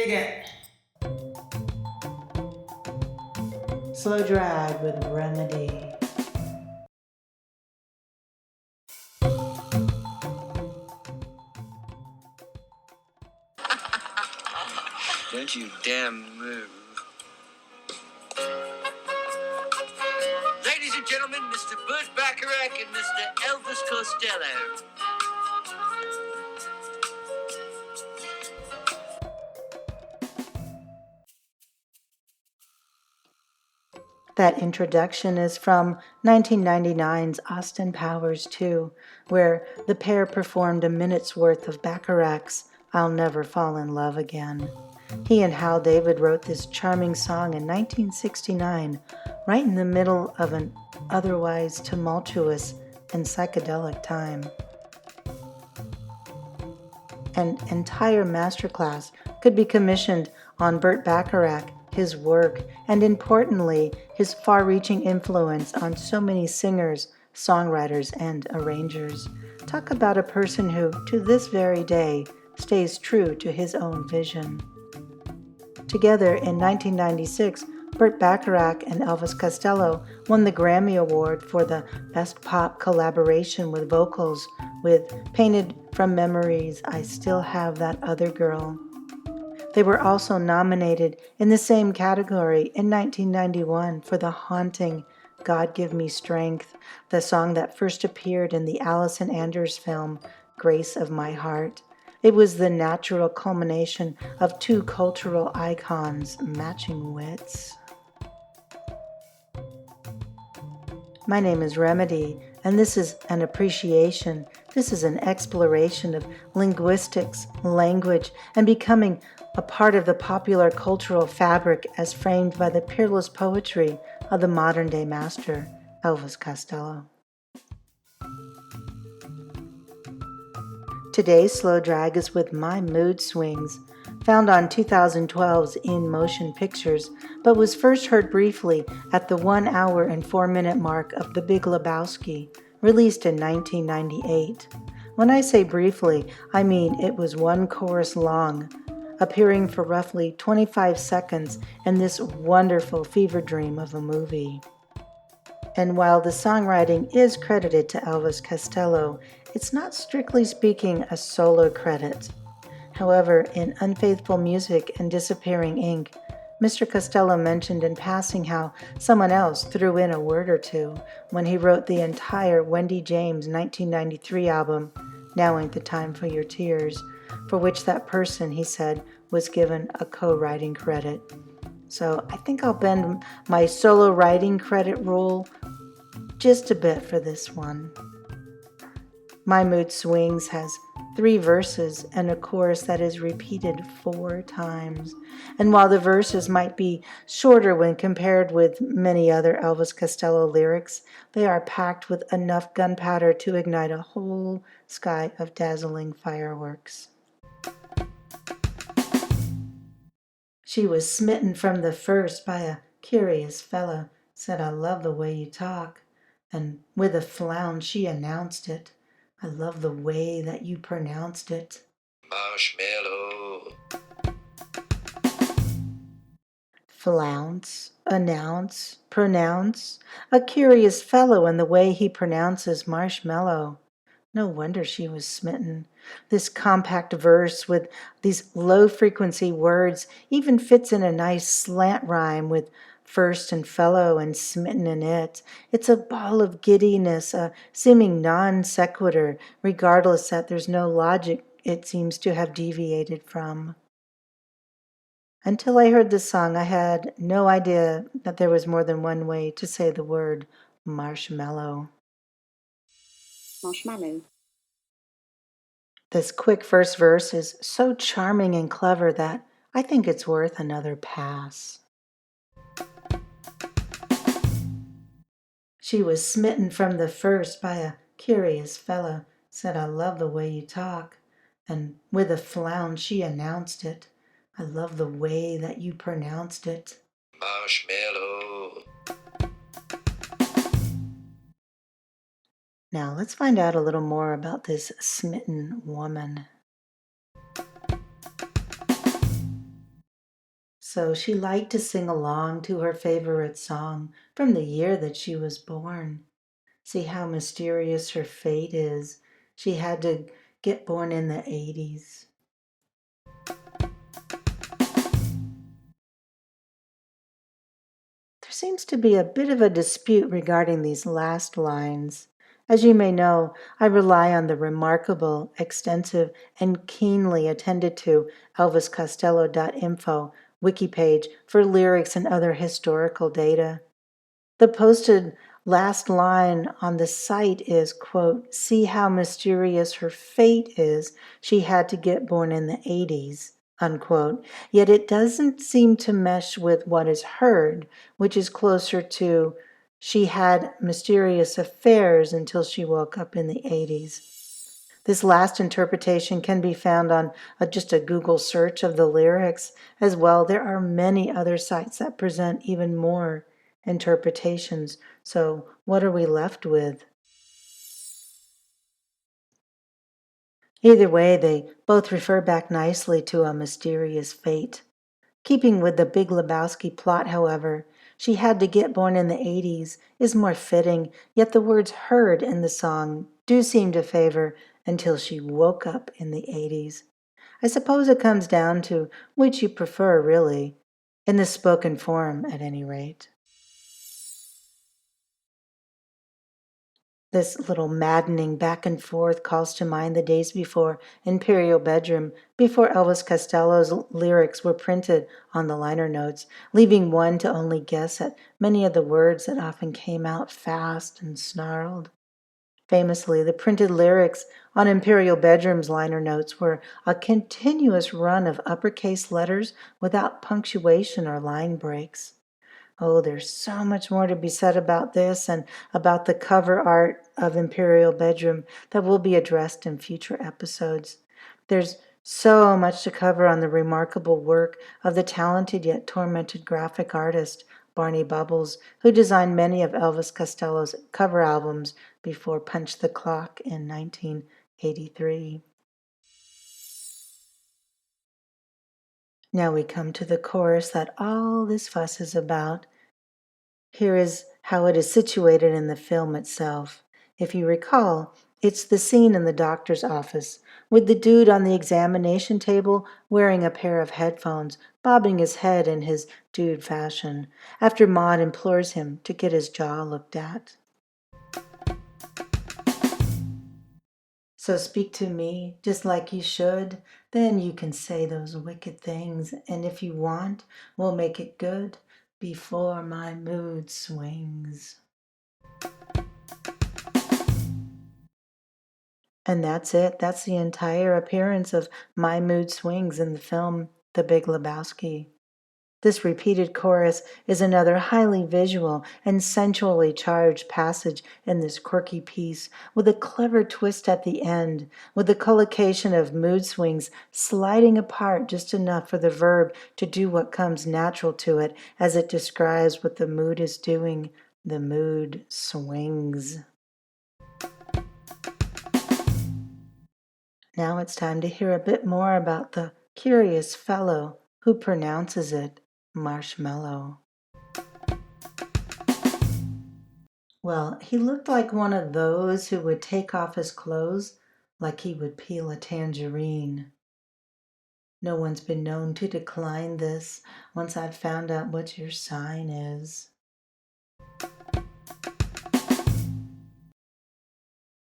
Dig it. Slow drag with remedy. Don't you damn move. Ladies and gentlemen, Mr. Burt Bacharach and Mr. Elvis Costello. That introduction is from 1999's Austin Powers 2, where the pair performed a minute's worth of Bacharach's I'll Never Fall in Love Again. He and Hal David wrote this charming song in 1969, right in the middle of an otherwise tumultuous and psychedelic time. An entire masterclass could be commissioned on Burt Bacharach, his work, and importantly, his far-reaching influence on so many singers, songwriters, and arrangers. Talk about a person who, to this very day, stays true to his own vision. Together in 1996, Burt Bacharach and Elvis Costello won the Grammy Award for the Best Pop Collaboration with Vocals with Painted from Memories, I Still Have That Other Girl. They were also nominated in the same category in 1991 for the haunting God Give Me Strength, the song that first appeared in the Allison Anders film Grace of My Heart. It was the natural culmination of two cultural icons matching wits. My name is Remedy, and this is an appreciation. This is an exploration of linguistics, language, and becoming a part of the popular cultural fabric as framed by the peerless poetry of the modern-day master, Elvis Costello. Today's slow drag is with My Mood Swings, found on 2012's In Motion Pictures, but was first heard briefly at the 1 hour and 4 minute mark of The Big Lebowski, released in 1998. When I say briefly, I mean it was one chorus long, appearing for roughly 25 seconds in this wonderful fever dream of a movie. And while the songwriting is credited to Elvis Costello, it's not strictly speaking a solo credit. However, in Unfaithful Music and Disappearing Ink, Mr. Costello mentioned in passing how someone else threw in a word or two when he wrote the entire Wendy James 1993 album, Now Ain't the Time for Your Tears, for which that person, he said, was given a co-writing credit. So I think I'll bend my solo writing credit rule just a bit for this one. My Mood Swings has 3 verses and a chorus that is repeated 4 times. And while the verses might be shorter when compared with many other Elvis Costello lyrics, they are packed with enough gunpowder to ignite a whole sky of dazzling fireworks. She was smitten from the first by a curious fellow, said, I love the way you talk. And with a flounce she announced it. I love the way that you pronounced it. Marshmallow. Flounce, announce, pronounce. A curious fellow in the way he pronounces marshmallow. No wonder she was smitten. This compact verse with these low-frequency words even fits in a nice slant rhyme with first and fellow and smitten in it. It's a ball of giddiness, a seeming non-sequitur, regardless that there's no logic it seems to have deviated from. Until I heard this song, I had no idea that there was more than one way to say the word marshmallow. Marshmallow. This quick first verse is so charming and clever that I think it's worth another pass. She was smitten from the first by a curious fellow, said, I love the way you talk. And with a flounce she announced it. I love the way that you pronounced it. Marshmallow. Now let's find out a little more about this smitten woman. So she liked to sing along to her favorite song from the year that she was born. See how mysterious her fate is. She had to get born in the 80s. There seems to be a bit of a dispute regarding these last lines. As you may know, I rely on the remarkable, extensive, and keenly attended to elviscostello.info wiki page for lyrics and other historical data. The posted last line on the site is, quote, "See how mysterious her fate is. She had to get born in the 80s," unquote. Yet it doesn't seem to mesh with what is heard, which is closer to, "She had mysterious affairs until she woke up in the 80s." This last interpretation can be found on just a Google search of the lyrics. As well, there are many other sites that present even more interpretations. So, what are we left with? Either way, they both refer back nicely to a mysterious fate. Keeping with the Big Lebowski plot, however, "She had to get born in the 80s" is more fitting, yet the words heard in the song do seem to favor "until she woke up in the 80s." I suppose it comes down to which you prefer, really, in the spoken form, at any rate. This little maddening back and forth calls to mind the days before Imperial Bedroom, before Elvis Costello's lyrics were printed on the liner notes, leaving one to only guess at many of the words that often came out fast and snarled. Famously, the printed lyrics on Imperial Bedroom's liner notes were a continuous run of uppercase letters without punctuation or line breaks. Oh, there's so much more to be said about this and about the cover art of Imperial Bedroom that will be addressed in future episodes. There's so much to cover on the remarkable work of the talented yet tormented graphic artist Barney Bubbles, who designed many of Elvis Costello's cover albums before Punch the Clock in 1983. Now we come to the chorus that all this fuss is about. Here is how it is situated in the film itself. If you recall, it's the scene in the doctor's office with the dude on the examination table wearing a pair of headphones, bobbing his head in his dude fashion, after Maud implores him to get his jaw looked at. So speak to me just like you should, then you can say those wicked things, and if you want, we'll make it good before my mood swings. And that's it. That's the entire appearance of My Mood Swings in the film The Big Lebowski. This repeated chorus is another highly visual and sensually charged passage in this quirky piece, with a clever twist at the end, with the collocation of mood swings sliding apart just enough for the verb to do what comes natural to it as it describes what the mood is doing. The mood swings. Now it's time to hear a bit more about the curious fellow who pronounces it marshmallow. Well, he looked like one of those who would take off his clothes like he would peel a tangerine. No one's been known to decline this once I've found out what your sign is.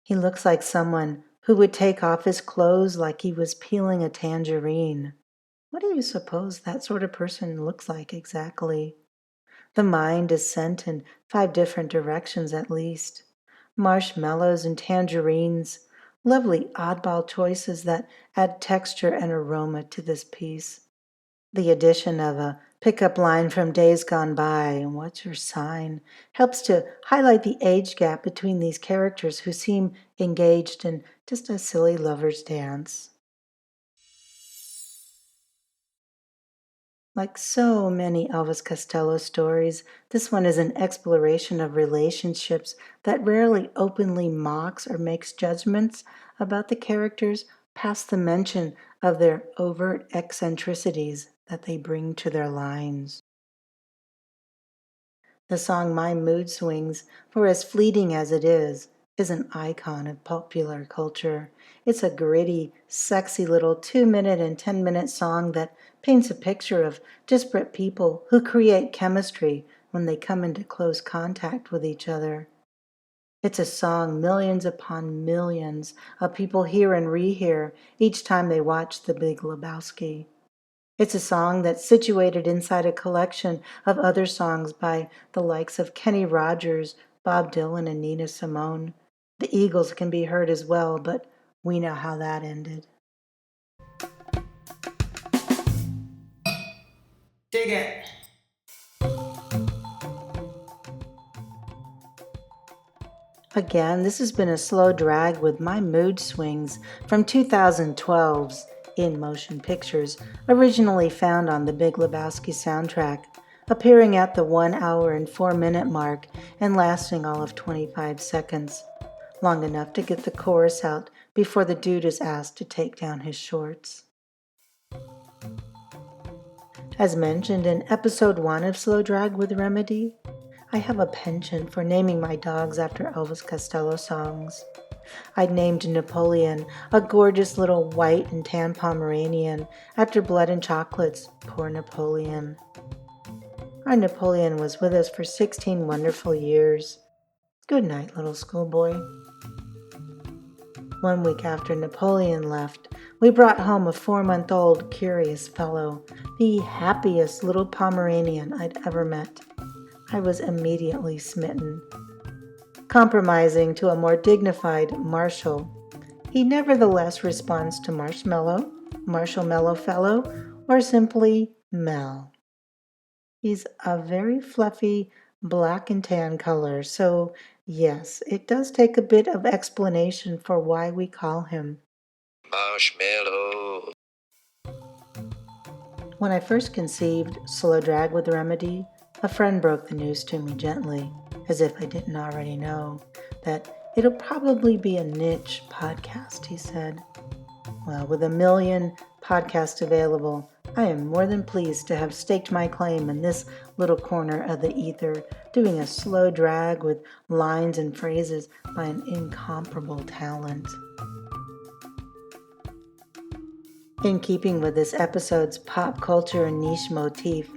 He looks like someone who would take off his clothes like he was peeling a tangerine. What do you suppose that sort of person looks like exactly? The mind is sent in 5 different directions at least. Marshmallows and tangerines, lovely oddball choices that add texture and aroma to this piece. The addition of a pickup line from Days Gone By, "What's your sign?" helps to highlight the age gap between these characters who seem engaged in just a silly lover's dance. Like so many Elvis Costello stories, this one is an exploration of relationships that rarely openly mocks or makes judgments about the characters past the mention of their overt eccentricities. that they bring to their lines. The song My Mood Swings, for as fleeting as it is an icon of popular culture. It's a gritty, sexy little 2-minute and 10-minute song that paints a picture of disparate people who create chemistry when they come into close contact with each other. It's a song millions upon millions of people hear and rehear each time they watch The Big Lebowski. It's a song that's situated inside a collection of other songs by the likes of Kenny Rogers, Bob Dylan, and Nina Simone. The Eagles can be heard as well, but we know how that ended. Dig it. Again, this has been a slow drag with My Mood Swings from 2012's In Motion Pictures, originally found on the Big Lebowski soundtrack, appearing at the 1 hour and 4-minute mark and lasting all of 25 seconds, long enough to get the chorus out before the dude is asked to take down his shorts. As mentioned in episode 1 of Slow Drag with Remedy, I have a penchant for naming my dogs after Elvis Costello songs. I named Napoleon, a gorgeous little white and tan Pomeranian, after Blood and Chocolate's Poor Napoleon. Our Napoleon was with us for 16 wonderful years. Good night, little schoolboy. 1 week after Napoleon left, we brought home a 4-month-old curious fellow, the happiest little Pomeranian I'd ever met. I was immediately smitten. Compromising to a more dignified Marshall, he nevertheless responds to Marshmallow, Marshall Mellow Fellow, or simply Mel. He's a very fluffy black and tan color, so yes, it does take a bit of explanation for why we call him Marshmallow. When I first conceived Slow Drag with Remedy, a friend broke the news to me gently, as if I didn't already know, that it'll probably be a niche podcast, he said. Well, with 1 million podcasts available, I am more than pleased to have staked my claim in this little corner of the ether, doing a slow drag with lines and phrases by an incomparable talent. In keeping with this episode's pop culture and niche motif,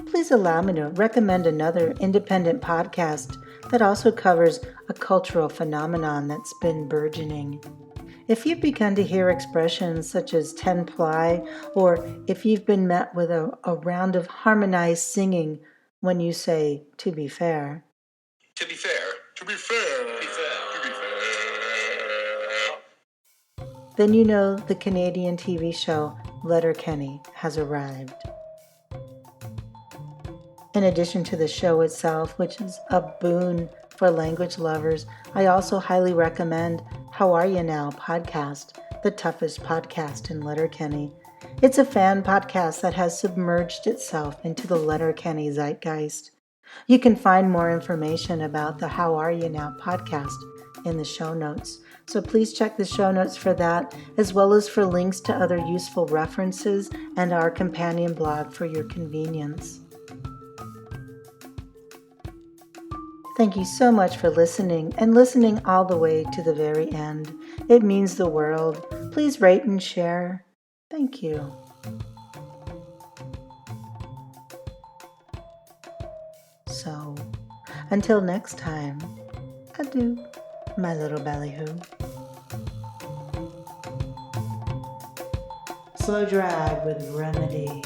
please allow me to recommend another independent podcast that also covers a cultural phenomenon that's been burgeoning. If you've begun to hear expressions such as 10-ply, or if you've been met with a round of harmonized singing when you say, to be fair. To be fair. To be fair. To be fair. To be fair. Then you know the Canadian TV show Letterkenny has arrived. In addition to the show itself, which is a boon for language lovers, I also highly recommend How Are You Now podcast, the toughest podcast in Letterkenny. It's a fan podcast that has submerged itself into the Letterkenny zeitgeist. You can find more information about the How Are You Now podcast in the show notes. So please check the show notes for that, as well as for links to other useful references and our companion blog for your convenience. Thank you so much for listening, and listening all the way to the very end. It means the world. Please rate and share. Thank you. So, until next time, adieu, my little ballyhoo. Slow Drag with Remedy.